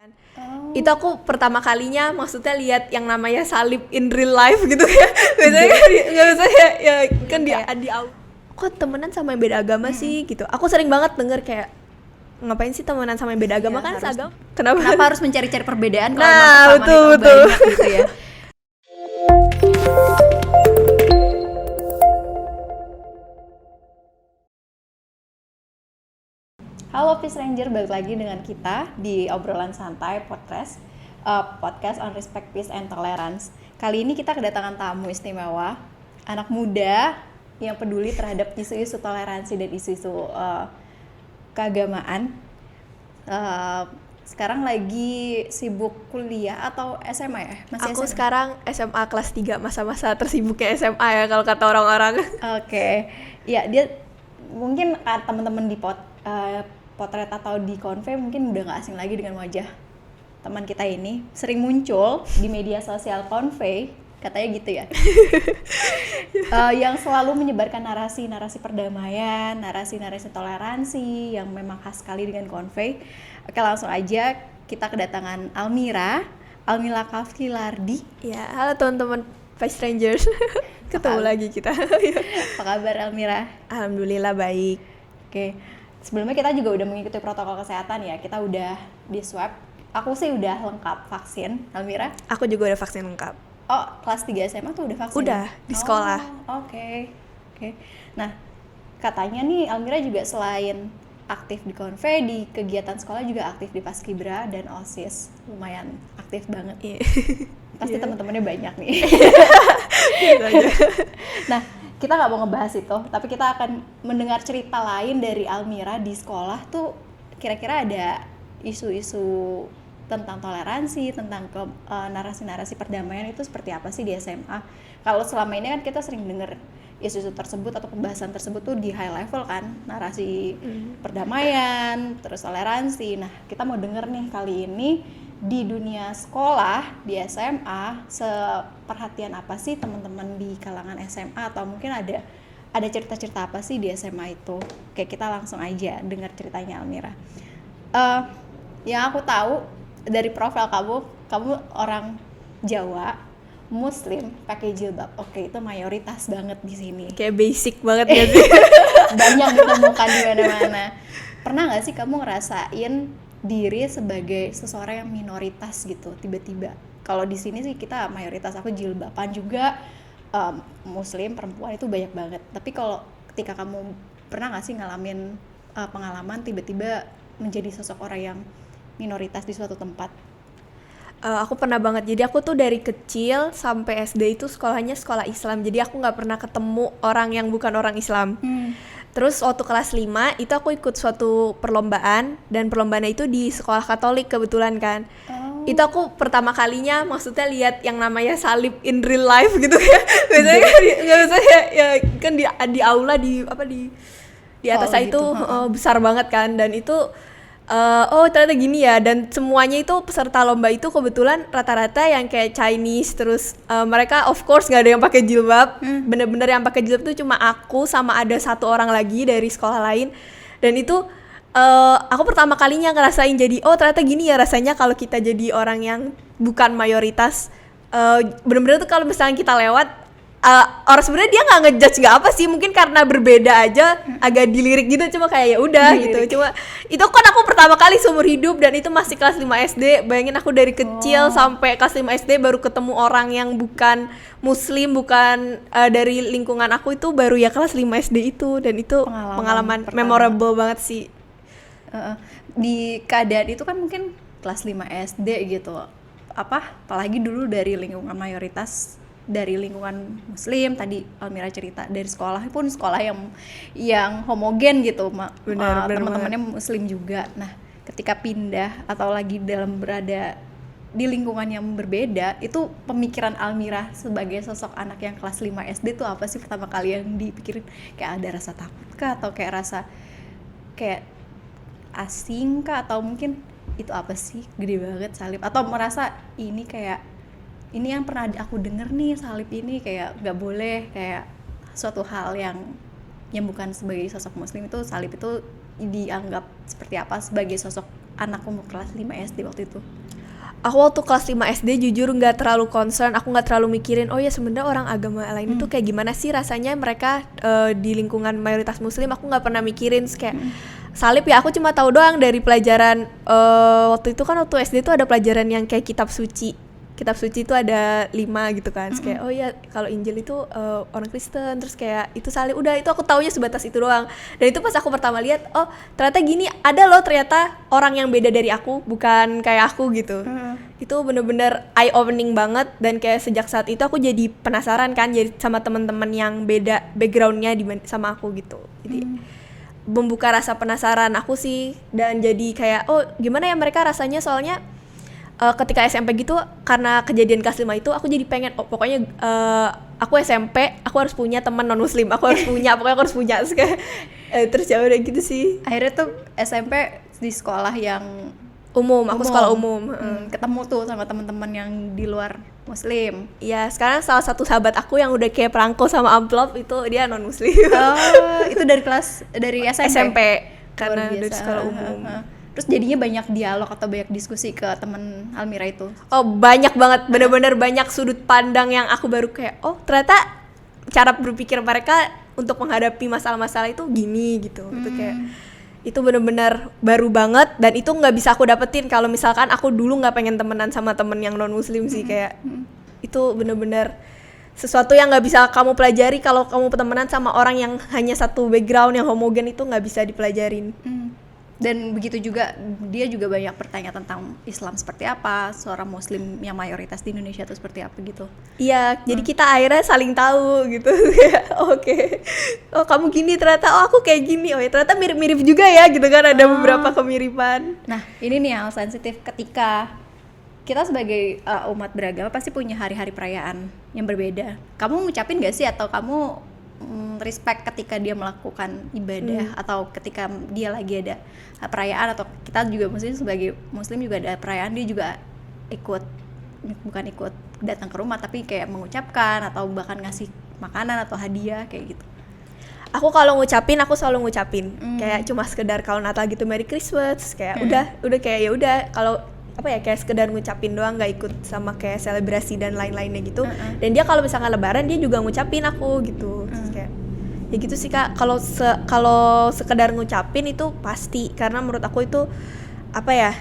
Oh, Itu aku pertama kalinya maksudnya lihat yang namanya salib in real life gitu ya. Biasanya kan nggak bisa ya kan yang di kayak di kok temenan sama yang beda agama sih gitu. Aku sering banget denger kayak ngapain sih temenan sama yang beda agama, iya kan harus. seagama. Kenapa? Kenapa harus mencari-cari perbedaan kalau emang Nah, kesamaan itu betul. banyak gitu ya? Halo Peace Ranger, balik lagi dengan kita di obrolan santai podcast on respect, peace, and tolerance. Kali ini kita kedatangan tamu istimewa, anak muda yang peduli terhadap isu-isu toleransi dan isu-isu keagamaan. Eh, Sekarang lagi sibuk kuliah atau SMA ya? Masih Aku SMA? sekarang SMA kelas 3, masa-masa tersibuknya SMA ya kalau kata orang-orang. Oke, ya dia mungkin teman-teman di potret atau di konve mungkin udah nggak asing lagi dengan wajah teman kita ini. Sering muncul di media sosial konve, katanya gitu ya. Yang selalu menyebarkan narasi-narasi perdamaian, narasi-narasi toleransi yang memang khas sekali dengan konve. Oke, langsung aja kita kedatangan Almira Kafkilardi. Ya, halo teman-teman Vice Rangers. Ketemu Halo. lagi kita. Apa kabar Almira? Alhamdulillah baik. Oke, sebelumnya kita juga udah mengikuti protokol kesehatan ya. Kita udah di swab. Aku sih udah lengkap vaksin. Almira? Aku juga udah vaksin lengkap. Oh, kelas 3 SMA tuh udah vaksin? Udah, di sekolah. Oh, oke. Oke. Nah, katanya nih Almira juga selain aktif di konve, di kegiatan sekolah juga aktif di Paskibra dan OSIS. Lumayan aktif banget. Iya. Pasti Iya. teman-temannya banyak nih. Gitu aja. Nah, kita nggak mau ngebahas itu, tapi kita akan mendengar cerita lain dari Almira di sekolah tuh. Kira-kira ada isu-isu tentang toleransi, tentang narasi-narasi perdamaian itu seperti apa sih di SMA? Kalau selama ini kan kita sering dengar isu-isu tersebut atau pembahasan tersebut tuh di high level kan, narasi perdamaian, terus toleransi. Nah, kita mau denger nih kali ini di dunia sekolah, di SMA, seperhatian apa sih teman-teman di kalangan SMA, atau mungkin ada cerita-cerita apa sih di SMA itu? Oke, kita langsung aja dengar ceritanya Almira. Yang aku tahu dari profil kamu orang Jawa, Muslim, pakai jilbab. Oke, itu mayoritas banget di sini. Kayak basic banget gak sih? Banyak ditemukan di mana-mana. Pernah nggak sih kamu ngerasain diri sebagai seseorang yang minoritas gitu tiba-tiba? Kalau di sini sih kita mayoritas, aku jilbaban juga, Muslim perempuan itu banyak banget. Tapi kalau ketika kamu pernah nggak sih ngalamin pengalaman tiba-tiba menjadi sosok orang yang minoritas di suatu tempat? Aku pernah banget. Jadi aku tuh dari kecil sampai SD itu sekolahnya sekolah Islam. Jadi aku nggak pernah ketemu orang yang bukan orang Islam. Terus waktu kelas 5 itu aku ikut suatu perlombaan, dan perlombaannya itu di sekolah Katolik kebetulan kan. Itu aku pertama kalinya maksudnya lihat yang namanya salib in real life gitu ya. Biasanya kan nggak bisa ya kan di aula di atas Oh, itu gitu. besar banget kan, dan itu oh ternyata gini ya. Dan semuanya itu peserta lomba itu kebetulan rata-rata yang kayak Chinese. Terus mereka of course nggak ada yang pakai jilbab. Bener-bener yang pakai jilbab tuh cuma aku sama ada satu orang lagi dari sekolah lain. Dan itu aku pertama kalinya ngerasain jadi oh ternyata gini ya rasanya kalau kita jadi orang yang bukan mayoritas. Bener-bener tuh kalau misalnya kita lewat, orang sebenarnya dia nggak ngejudge nggak apa sih, mungkin karena berbeda aja agak dilirik gitu, cuma kayak ya udah gitu. Cuma itu kan aku pertama kali seumur hidup, dan itu masih kelas 5 SD. Bayangin aku dari kecil sampai kelas 5 SD baru ketemu orang yang bukan muslim, bukan dari lingkungan aku, itu baru ya kelas 5 SD itu. Dan itu pengalaman pertama. memorable banget sih. Di keadaan itu kan mungkin kelas 5 SD gitu, apalagi dulu dari lingkungan mayoritas, dari lingkungan Muslim. Tadi Almira cerita dari sekolah pun sekolah yang homogen gitu, Benar teman-temannya Muslim juga. Nah, ketika pindah atau lagi berada di lingkungan yang berbeda, itu pemikiran Almira sebagai sosok anak yang kelas 5 SD tuh apa sih pertama kali yang dipikirin? Kayak ada rasa takut kah, atau kayak rasa kayak asing kah, atau mungkin itu apa sih gede banget salib, atau merasa ini yang pernah aku denger nih, salib ini kayak nggak boleh, kayak suatu hal yang bukan sebagai sosok muslim itu salib itu dianggap seperti apa sebagai sosok anak umur kelas 5 SD waktu itu? Aku waktu kelas 5 SD jujur nggak terlalu concern, aku nggak terlalu mikirin oh ya sebenarnya orang agama lain itu kayak gimana sih rasanya mereka di lingkungan mayoritas muslim. Aku nggak pernah mikirin kayak salib ya, aku cuma tahu doang dari pelajaran waktu itu kan waktu SD itu ada pelajaran yang kayak kitab suci itu ada 5 gitu kan. Terus kayak oh ya kalau Injil itu orang Kristen, terus kayak itu salib, udah itu aku taunya sebatas itu doang. Dan itu pas aku pertama lihat oh ternyata gini, ada loh ternyata orang yang beda dari aku, bukan kayak aku gitu. Itu bener-bener eye opening banget, dan kayak sejak saat itu aku jadi penasaran kan jadi sama teman-teman yang beda backgroundnya sama aku gitu. Jadi membuka rasa penasaran aku sih, dan jadi kayak oh gimana ya mereka rasanya. Soalnya ketika SMP gitu, karena kejadian kelas 5 itu aku jadi pengen pokoknya aku SMP aku harus punya teman non muslim, aku harus punya terus ya udah gitu sih. Akhirnya tuh SMP di sekolah yang umum. Aku sekolah umum. Ketemu tuh sama teman-teman yang di luar muslim. Iya, sekarang salah satu sahabat aku yang udah kayak perangko sama amplop itu dia non muslim. Oh, itu dari SMP karena dari sekolah umum. Terus jadinya banyak dialog atau banyak diskusi ke temen Almira itu? Oh banyak banget, bener-bener banyak sudut pandang yang aku baru kayak oh ternyata cara berpikir mereka untuk menghadapi masalah-masalah itu gini gitu. Itu kayak itu bener-bener baru banget, dan itu nggak bisa aku dapetin kalau misalkan aku dulu nggak pengen temenan sama temen yang non muslim sih. Kayak itu bener-bener sesuatu yang nggak bisa kamu pelajari kalau kamu temenan sama orang yang hanya satu background yang homogen, itu nggak bisa dipelajarin. Dan begitu juga dia juga banyak bertanya tentang Islam seperti apa, seorang muslim yang mayoritas di Indonesia itu seperti apa gitu. Iya, jadi kita akhirnya saling tahu gitu. Oke. Oh kamu gini ternyata, oh aku kayak gini, oh ya ternyata mirip-mirip juga ya gitu kan, ada beberapa kemiripan. Nah ini nih yang sensitif, ketika kita sebagai umat beragama pasti punya hari-hari perayaan yang berbeda. Kamu ngucapin gak sih, atau kamu respect ketika dia melakukan ibadah, atau ketika dia lagi ada perayaan, atau kita juga muslim sebagai muslim juga ada perayaan dia juga bukan ikut datang ke rumah tapi kayak mengucapkan atau bahkan ngasih makanan atau hadiah kayak gitu? Aku kalau ngucapin aku selalu ngucapin kayak cuma sekedar kalau Natal gitu Merry Christmas kayak udah kayak ya udah, kalau apa ya kayak sekedar ngucapin doang, nggak ikut sama kayak selebrasi dan lain-lainnya gitu. Dan dia kalau misalkan lebaran dia juga ngucapin aku gitu. Terus kayak ya gitu sih Kak, kalau sekedar ngucapin itu pasti, karena menurut aku itu apa ya,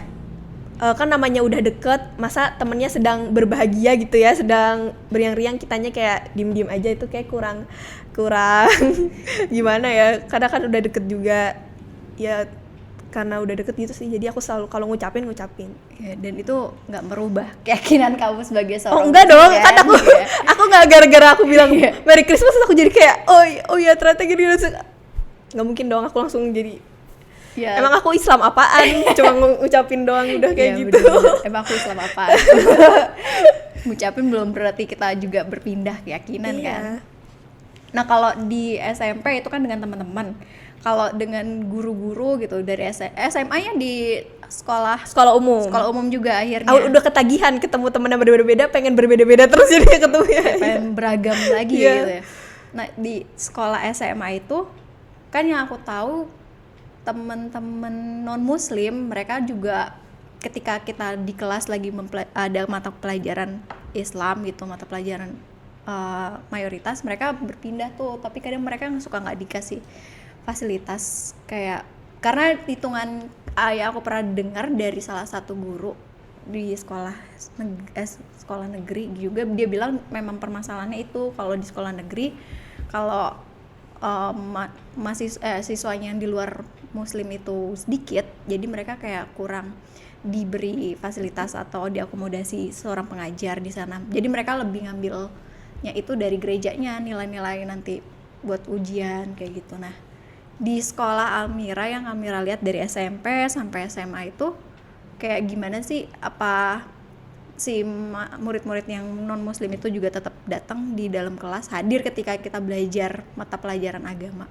kan namanya udah deket, masa temennya sedang berbahagia gitu ya, sedang beriang-riang, kitanya kayak diem-diem aja, itu kayak kurang gimana ya, karena kan udah deket juga ya, karena udah deket gitu sih. Jadi aku selalu kalau ngucapin ya, dan itu nggak merubah keyakinan kamu sebagai seorang enggak dong, kan aku ya. aku nggak gara-gara aku bilang Merry Christmas aku jadi kayak oh iya ternyata gini, nggak mungkin dong aku langsung jadi ya. Emang aku Islam apaan? Cuma ngucapin doang udah kayak ya, gitu. Bener-bener. Emang aku Islam apaan? Ngucapin belum berarti kita juga berpindah keyakinan kan. Nah kalau di SMP itu kan dengan teman-teman. Kalau dengan guru-guru gitu dari SMA-nya di sekolah umum juga akhirnya. Udah ketagihan ketemu temen yang berbeda-beda, pengen berbeda-beda terus jadi ketemu ya. Pengen beragam lagi gitu ya. Nah di sekolah SMA itu kan yang aku tahu teman-teman non muslim mereka juga ketika kita di kelas lagi ada mata pelajaran Islam gitu, mata pelajaran mayoritas mereka berpindah tuh, tapi kadang mereka suka nggak dikasih fasilitas kayak, karena hitungan yang aku pernah dengar dari salah satu guru di sekolah negeri juga, dia bilang memang permasalahannya itu kalau di sekolah negeri kalau siswanya yang di luar muslim itu sedikit, jadi mereka kayak kurang diberi fasilitas atau diakomodasi seorang pengajar di sana. Jadi mereka lebih ngambilnya itu dari gerejanya, nilai-nilai nanti buat ujian kayak gitu. Nah di sekolah Almira yang Almira lihat dari SMP sampai SMA itu kayak gimana sih? Apa si murid-murid yang non muslim itu juga tetap datang di dalam kelas, hadir ketika kita belajar mata pelajaran agama?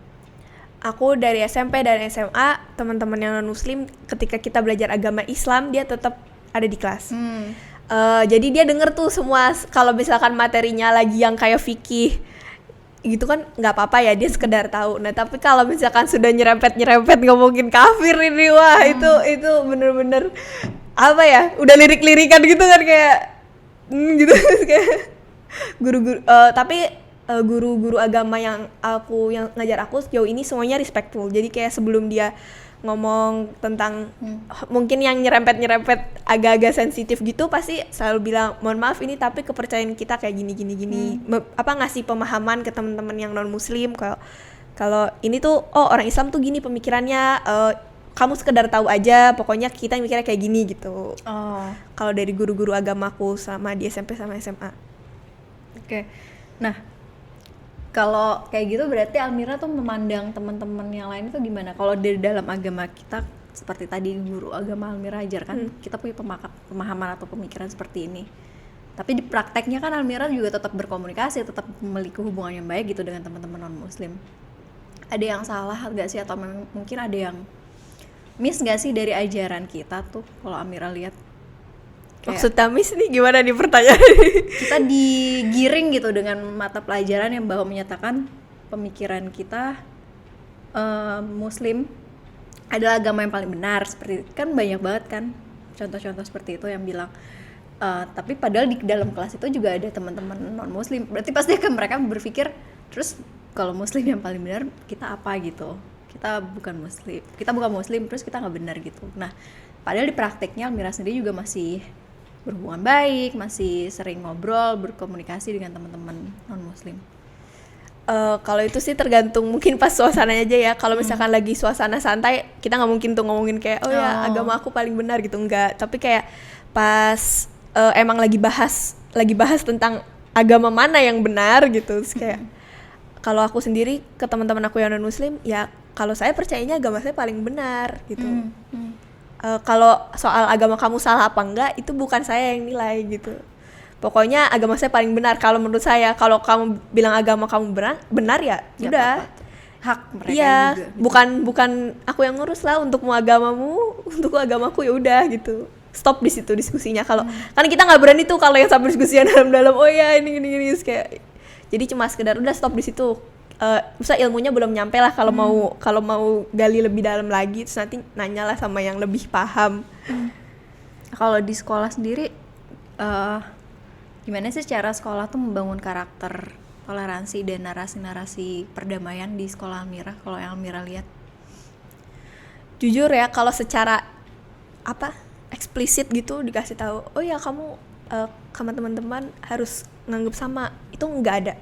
Aku dari SMP dan SMA, teman-teman yang non muslim ketika kita belajar agama Islam dia tetap ada di kelas. Jadi dia denger tuh semua, kalau misalkan materinya lagi yang kayak fikih gitu kan nggak apa-apa ya, dia sekedar tahu. Nah tapi kalau misalkan sudah nyerempet ngomongin kafir ini, wah itu bener-bener apa ya, udah lirik-lirikan gitu kan, kayak gitu kayak guru-guru agama yang ngajar aku sejauh ini semuanya respectful. Jadi kayak sebelum dia ngomong tentang mungkin yang nyerempet agak-agak sensitif gitu, pasti selalu bilang mohon maaf ini tapi kepercayaan kita kayak gini. Ngasih pemahaman ke teman-teman yang non muslim kalau ini tuh orang Islam tuh gini pemikirannya, kamu sekedar tahu aja, pokoknya kita mikirnya kayak gini gitu. Kalau dari guru-guru agamaku sama di SMP sama SMA. Oke. Nah, kalau kayak gitu berarti Almira tuh memandang teman-teman yang lain itu gimana? Kalau dari dalam agama kita, seperti tadi guru agama Almira ajarkan, kita punya pemahaman atau pemikiran seperti ini. Tapi di prakteknya kan Almira juga tetap berkomunikasi, tetap memiliki hubungan yang baik gitu dengan teman-teman non-muslim. Ada yang salah nggak sih, atau mungkin ada yang miss nggak sih dari ajaran kita tuh kalau Almira lihat? Maksudnya miss nih gimana nih pertanyaan? Kita digiring gitu dengan mata pelajaran yang bahwa menyatakan pemikiran kita muslim adalah agama yang paling benar, seperti kan banyak banget kan contoh-contoh seperti itu yang bilang, tapi padahal di dalam kelas itu juga ada teman-teman non muslim, berarti pasti kan mereka berpikir terus kalau muslim yang paling benar kita apa gitu, kita bukan muslim terus kita nggak benar gitu. Nah padahal di prakteknya Almira sendiri juga masih berhubungan baik, masih sering ngobrol, berkomunikasi dengan teman-teman non-muslim. Kalau itu sih tergantung, mungkin pas suasananya aja ya. Kalau misalkan lagi suasana santai, kita nggak mungkin tuh ngomongin kayak ya agama aku paling benar gitu, enggak. Tapi kayak pas emang lagi bahas tentang agama mana yang benar gitu, terus kayak kalau aku sendiri ke teman-teman aku yang non-muslim, ya kalau saya percayanya agama saya paling benar gitu. Kalau soal agama kamu salah apa enggak, itu bukan saya yang nilai gitu. Pokoknya agama saya paling benar kalau menurut saya. Kalau kamu bilang agama kamu benar ya udah. Hak mereka juga. Gitu. Bukan aku yang ngurus lah untukmu agamamu, untukku agamaku ya udah gitu. Stop di situ diskusinya. Kalau karena kita nggak berani tuh kalau yang sampai diskusinya dalam oh ya ini kayak. Jadi cuma sekedar udah stop di situ. Misalnya ilmunya belum nyampe lah, kalau mau gali lebih dalam lagi terus nanti nanyalah sama yang lebih paham. Kalau di sekolah sendiri gimana sih cara sekolah tuh membangun karakter toleransi dan narasi-narasi perdamaian di sekolah Almira, kalau yang Almira lihat? Jujur ya, kalau secara eksplisit gitu dikasih tahu oh ya kamu sama teman-teman harus nganggap sama, itu nggak ada.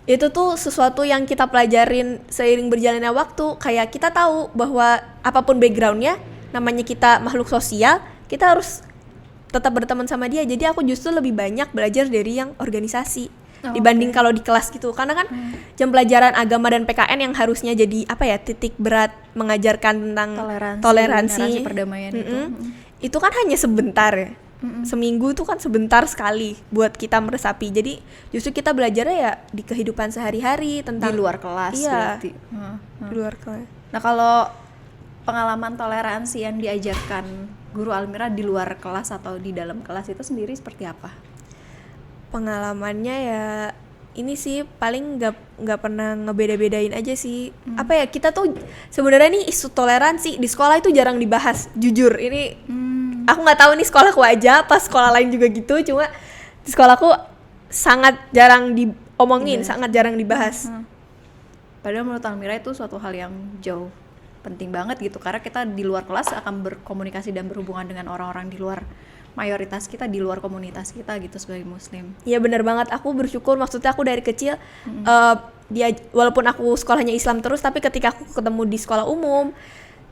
Itu tuh sesuatu yang kita pelajarin seiring berjalannya waktu. Kayak kita tahu bahwa apapun backgroundnya, namanya kita makhluk sosial, kita harus tetap berteman sama dia. Jadi aku justru lebih banyak belajar dari yang organisasi dibanding kalau di kelas gitu. Karena kan jam pelajaran agama dan PKN yang harusnya jadi titik berat mengajarkan tentang toleransi perdamaian itu kan hanya sebentar ya. Seminggu itu kan sebentar sekali buat kita meresapi. Jadi justru kita belajarnya ya di kehidupan sehari-hari tentang di luar kelas. Berarti. Di luar kelas. Nah kalau pengalaman toleransi yang diajarkan guru Almira di luar kelas atau di dalam kelas itu sendiri seperti apa? Pengalamannya ya ini sih paling nggak pernah ngebeda-bedain aja sih. Kita tuh sebenarnya nih isu toleransi di sekolah itu jarang dibahas. Jujur ini. Aku nggak tahu nih sekolahku aja, pas sekolah lain juga gitu, cuma di sekolahku sangat jarang diomongin, sangat jarang dibahas. Padahal menurut Almira itu suatu hal yang jauh penting banget gitu, karena kita di luar kelas akan berkomunikasi dan berhubungan dengan orang-orang di luar mayoritas kita, di luar komunitas kita gitu sebagai muslim. Iya benar banget, aku bersyukur, maksudnya aku dari kecil walaupun aku sekolahnya Islam terus, tapi ketika aku ketemu di sekolah umum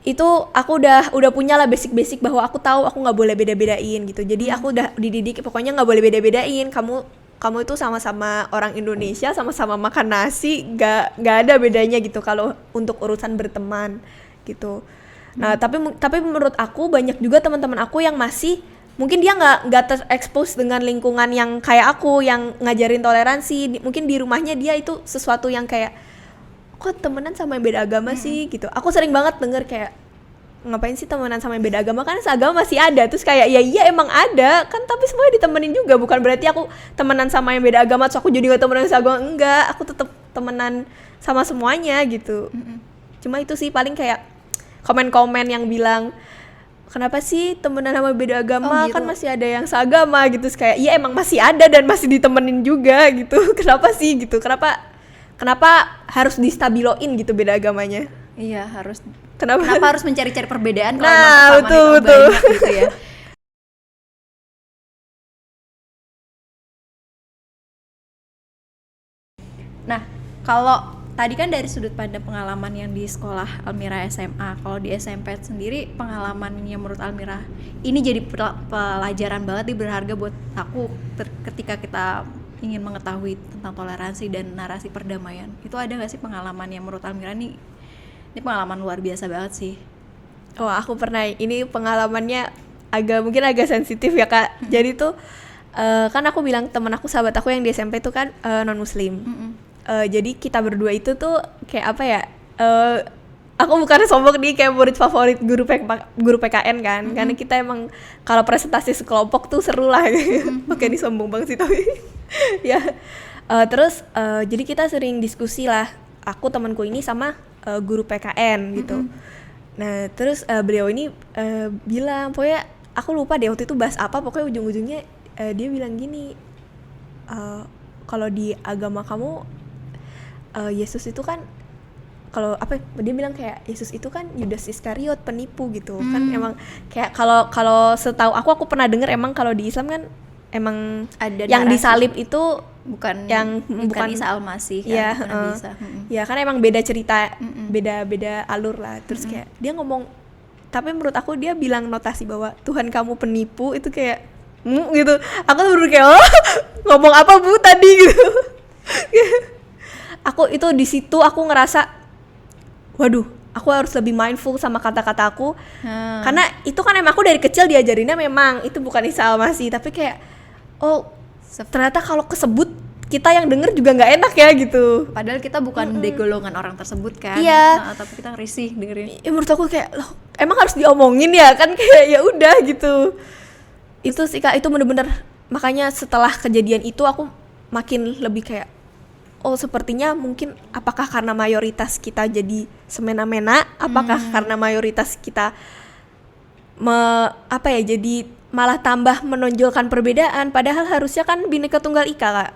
itu aku udah punya lah basic bahwa aku tahu aku nggak boleh beda-bedain gitu. Jadi aku udah dididik pokoknya nggak boleh beda-bedain, kamu itu sama-sama orang Indonesia, sama-sama makan nasi, nggak ada bedanya gitu kalau untuk urusan berteman gitu. Nah tapi menurut aku banyak juga teman-teman aku yang masih mungkin dia nggak terekspos dengan lingkungan yang kayak aku yang ngajarin toleransi. Mungkin di rumahnya dia itu sesuatu yang kayak kok temenan sama yang beda agama sih gitu. Aku sering banget denger kayak ngapain sih temenan sama yang beda agama, kan seagama masih ada. Terus kayak ya iya emang ada kan, tapi semuanya ditemenin juga, bukan berarti aku temenan sama yang beda agama terus aku jadi gak temenan seagama, enggak, aku tetap temenan sama semuanya gitu. Cuma itu sih paling kayak komen-komen yang bilang kenapa sih temenan sama beda agama, gitu. kan masih ada yang seagama gitu. Terus kayak iya emang masih ada dan masih ditemenin juga gitu. Kenapa sih gitu, kenapa harus distabiloin gitu beda agamanya? Iya, harus. Kenapa harus mencari-cari perbedaan kalau Nah, emang kesamaan betul, itu betul. banyak gitu ya. Nah, kalau tadi kan dari sudut pandang pengalaman yang di sekolah Almira SMA, kalau di SMP sendiri pengalamannya menurut Almira ini jadi pelajaran banget nih, berharga buat aku ketika kita ingin mengetahui tentang toleransi dan narasi perdamaian. Itu ada nggak sih pengalaman yang menurut Almira nih, ini pengalaman luar biasa banget sih? Oh, aku pernah. Ini pengalamannya mungkin agak sensitif ya Kak. Jadi tuh kan aku bilang temen aku, sahabat aku yang di SMP tuh kan non muslim. Jadi kita berdua itu tuh kayak apa ya? Aku bukan sombong nih, kayak murid favorit guru PKN kan. Karena kita emang kalau presentasi sekelompok tuh seru lah. Oke, ini sombong banget sih tapi. Ya. Terus jadi kita sering diskusi lah. Aku temanku ini sama guru PKN gitu. Nah terus beliau ini bilang, pokoknya aku lupa deh waktu itu bahas apa, pokoknya ujung-ujungnya dia bilang gini, kalau di agama kamu Yesus itu kan, kalau apa dia bilang kayak Yesus itu kan Yudas Iskariot, penipu gitu. Kan emang kayak kalau setahu aku pernah dengar emang kalau di Islam kan emang ada yang narasi. disalib itu bukan bukan Isa Al-Masih kan, ya, bukan Nabi Isa. Ya kan emang beda cerita, beda alur lah. Terus kayak dia ngomong, tapi menurut aku dia bilang notasi bahwa Tuhan kamu penipu, itu kayak gitu. Aku tuh bener kayak ngomong apa Bu tadi gitu. Aku itu di situ aku ngerasa, waduh, aku harus lebih mindful sama kata-kata aku. Karena itu kan emang aku dari kecil diajarinnya memang itu bukan Isa Al-Masih, tapi kayak ternyata kalau kesebut kita yang denger juga nggak enak ya gitu. Padahal kita bukan di golongan orang tersebut kan. Iya. Tapi kita risih dengerin. Ya, menurut aku kayak loh, emang harus diomongin ya kan, kayak ya udah gitu. Itu sih Kak, itu bener-bener, makanya setelah kejadian itu aku makin lebih kayak sepertinya mungkin apakah karena mayoritas kita jadi semena-mena, apakah karena mayoritas kita jadi malah tambah menonjolkan perbedaan, padahal harusnya kan Bhinneka Tunggal Ika Kak.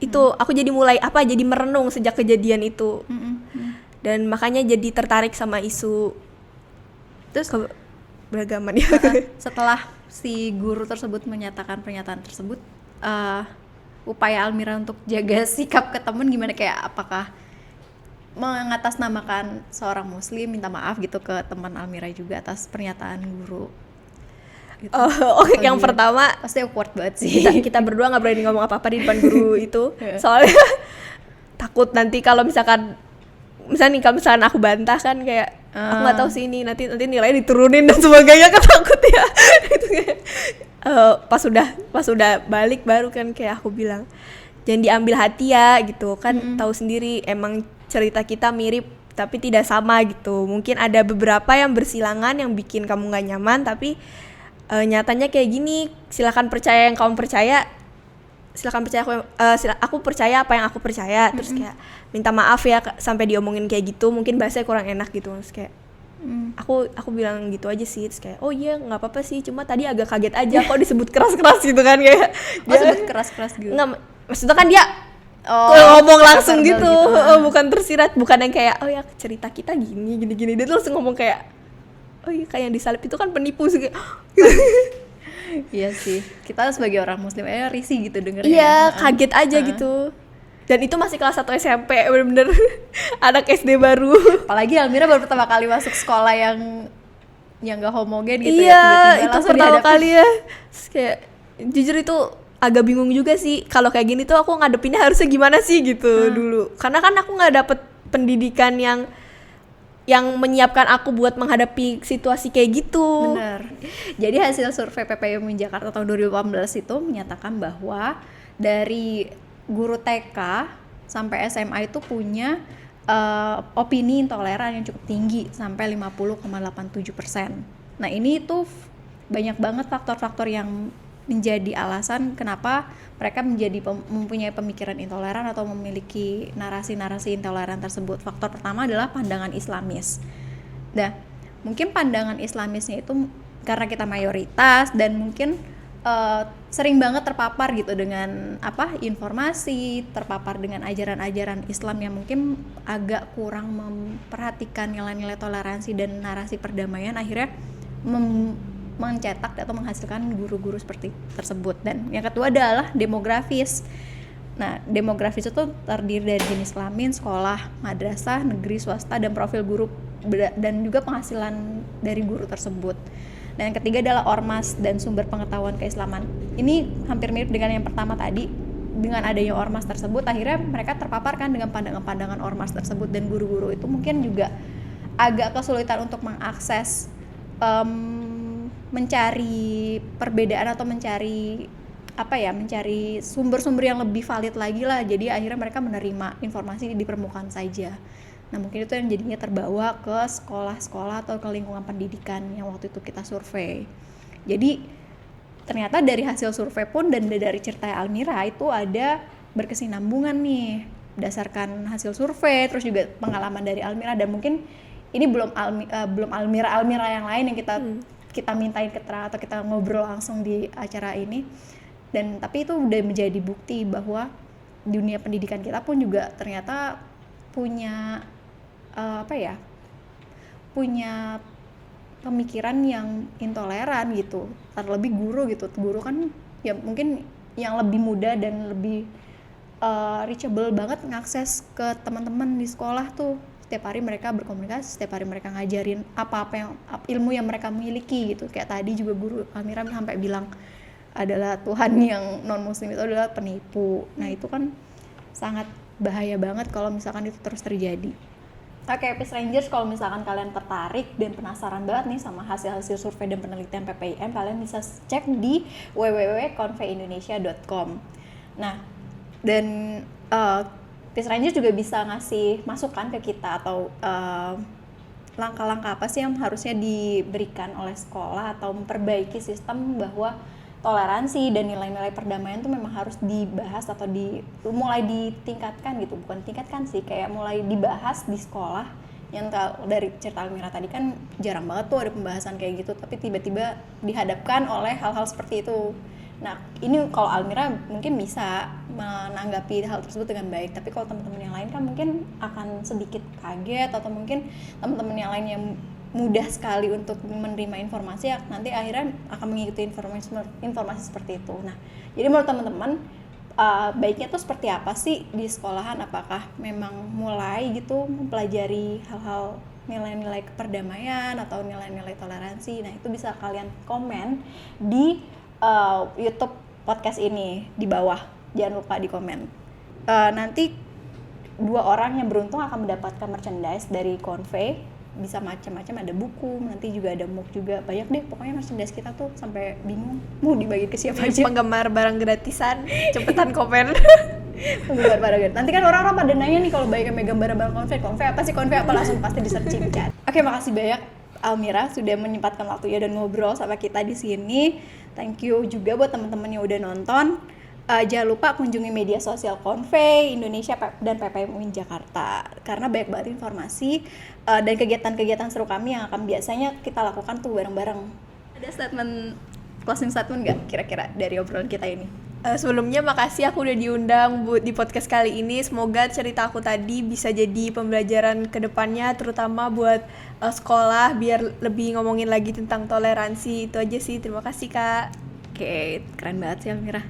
Itu aku jadi mulai jadi merenung sejak kejadian itu. Dan makanya jadi tertarik sama isu terus keberagaman ya. Setelah si guru tersebut menyatakan pernyataan tersebut, upaya Almira untuk jaga sikap ke temen gimana, kayak apakah mengatasnamakan seorang muslim minta maaf gitu ke teman Almira juga atas pernyataan guru gitu. Oke, yang pertama pasti awkward banget sih. Kita berdua nggak berani ngomong apa-apa di depan guru itu. Soalnya takut nanti kalau misalkan aku bantah kan kayak aku nggak tahu sih ini nanti nilainya diturunin dan sebagainya, kan takut ya. Itu kayak pas udah balik baru kan kayak aku bilang jangan diambil hati ya gitu kan. Tahu sendiri emang cerita kita mirip tapi tidak sama gitu. Mungkin ada beberapa yang bersilangan yang bikin kamu nggak nyaman, tapi nyatanya kayak gini. Silakan percaya yang kamu percaya, aku percaya apa yang aku percaya. Terus kayak minta maaf ya sampai diomongin kayak gitu, mungkin bahasanya kurang enak gitu. Terus kayak aku bilang gitu aja sih. Terus kayak iya nggak apa-apa sih, cuma tadi agak kaget aja kok disebut keras-keras gitu kan, kayak sebut keras-keras gitu. Nggak, maksudnya kan dia ngomong langsung gitu. Bukan tersirat, bukan yang kayak ya cerita kita gini. Dia tuh langsung ngomong kayak iya kayak yang disalib itu kan penipu sih. Iya sih, kita sebagai orang muslim risih gitu dengernya. Iya, kaget aja gitu. Dan itu masih kelas 1 SMP, bener-bener anak SD baru. Apalagi Almira baru pertama kali masuk sekolah yang gak homogen gitu. Iya, itu pertama kali ya. Terus kayak jujur itu agak bingung juga sih. Kalau kayak gini tuh aku ngadepinnya harusnya gimana sih gitu dulu. Karena kan aku nggak dapet pendidikan yang menyiapkan aku buat menghadapi situasi kayak gitu. Bener. Jadi hasil survei PPIM Jakarta tahun 2018 itu menyatakan bahwa dari guru TK sampai SMA itu punya opini intoleran yang cukup tinggi sampai 50,87%. Nah ini tuh banyak banget faktor-faktor yang menjadi alasan kenapa mereka mempunyai pemikiran intoleran atau memiliki narasi-narasi intoleran tersebut. Faktor pertama adalah pandangan Islamis. Nah, mungkin pandangan Islamisnya itu karena kita mayoritas dan mungkin sering banget terpapar gitu dengan informasi, terpapar dengan ajaran-ajaran Islam yang mungkin agak kurang memperhatikan nilai-nilai toleransi dan narasi perdamaian, akhirnya mencetak atau menghasilkan guru-guru seperti tersebut. Dan yang kedua adalah demografis. Nah, demografis itu terdiri dari jenis kelamin, sekolah, madrasah, negeri, swasta, dan profil guru dan juga penghasilan dari guru tersebut. Dan yang ketiga adalah ormas dan sumber pengetahuan keislaman. Ini hampir mirip dengan yang pertama tadi. Dengan adanya ormas tersebut, akhirnya mereka terpapar kan dengan pandangan-pandangan ormas tersebut, dan guru-guru itu mungkin juga agak kesulitan untuk mengakses, mencari perbedaan atau mencari sumber-sumber yang lebih valid lagi lah. Jadi akhirnya mereka menerima informasi di permukaan saja. Nah mungkin itu yang jadinya terbawa ke sekolah-sekolah atau ke lingkungan pendidikan yang waktu itu kita survei. Jadi ternyata dari hasil survei pun dan dari cerita Almira itu ada berkesinambungan nih berdasarkan hasil survei, terus juga pengalaman dari Almira, dan mungkin ini belum Almira yang lain yang kita mintain keterangan atau kita ngobrol langsung di acara ini. Dan tapi itu udah menjadi bukti bahwa dunia pendidikan kita pun juga ternyata punya punya pemikiran yang intoleran gitu. Terlebih guru gitu. Guru kan ya mungkin yang lebih muda dan lebih reachable banget ngakses ke teman-teman di sekolah tuh. Setiap hari mereka berkomunikasi, setiap hari mereka ngajarin apa-apa yang ilmu yang mereka miliki gitu. Kayak tadi juga guru Almira sampai bilang adalah Tuhan yang non muslim itu adalah penipu. Nah itu kan sangat bahaya banget kalau misalkan itu terus terjadi. Oke, Peace Rangers, kalau misalkan kalian tertarik dan penasaran banget nih sama hasil-hasil survei dan penelitian PPIM, kalian bisa cek di www.conveindonesia.com. Nah, dan Peace Rangers juga bisa ngasih masukan ke kita atau langkah-langkah apa sih yang harusnya diberikan oleh sekolah atau memperbaiki sistem bahwa toleransi dan nilai-nilai perdamaian itu memang harus dibahas atau mulai ditingkatkan gitu. Bukan tingkatkan sih, kayak mulai dibahas di sekolah. Yang dari cerita Almira tadi kan jarang banget tuh ada pembahasan kayak gitu, tapi tiba-tiba dihadapkan oleh hal-hal seperti itu. Nah ini kalau Almira mungkin bisa menanggapi hal tersebut dengan baik, tapi kalau teman-teman yang lain kan mungkin akan sedikit kaget, atau mungkin teman-teman yang lain yang mudah sekali untuk menerima informasi ya nanti akhirnya akan mengikuti informasi seperti itu. Nah, jadi menurut teman-teman baiknya tuh seperti apa sih di sekolahan? Apakah memang mulai gitu mempelajari hal-hal nilai-nilai keperdamaian atau nilai-nilai toleransi? Nah, itu bisa kalian komen di YouTube podcast ini di bawah. Jangan lupa di komen. Nanti 2 orang yang beruntung akan mendapatkan merchandise dari Convey. Bisa macam-macam, ada buku, nanti juga ada mug juga, banyak deh pokoknya merchandise kita tuh sampai bingung mau dibagi ke siapa aja. Penggemar barang gratisan, cepetan komen. Penggemar barang gratisan. Nanti kan orang-orang pada nanya nih kalau banyak yang megang barang-barang Convey apa sih Convey, apa langsung pasti di searching kan. Oke, makasih banyak Almira sudah menyempatkan waktunya dan ngobrol sama kita di sini. Thank you juga buat teman-teman yang udah nonton. Jangan lupa kunjungi media sosial Convey Indonesia dan PPIM UIN Jakarta, karena banyak banget informasi dan kegiatan-kegiatan seru kami yang akan biasanya kita lakukan tuh bareng-bareng. Ada closing statement nggak kira-kira dari obrolan kita ini? Sebelumnya makasih aku udah diundang di podcast kali ini. Semoga cerita aku tadi bisa jadi pembelajaran ke depannya, terutama buat sekolah biar lebih ngomongin lagi tentang toleransi. Itu aja sih, terima kasih Kak. Oke, keren banget sih Almira.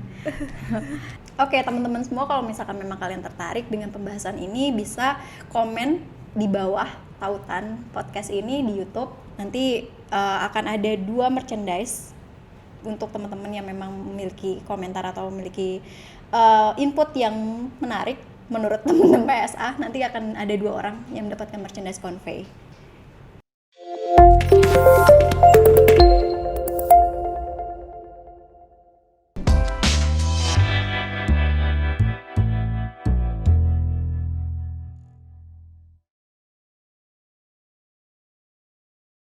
Oke, teman-teman semua, kalau misalkan memang kalian tertarik dengan pembahasan ini, bisa komen di bawah tautan podcast ini di YouTube. Nanti akan ada 2 merchandise untuk teman-teman yang memang memiliki komentar atau memiliki input yang menarik menurut teman-teman PSA. Nanti akan ada 2 orang yang mendapatkan merchandise Convey.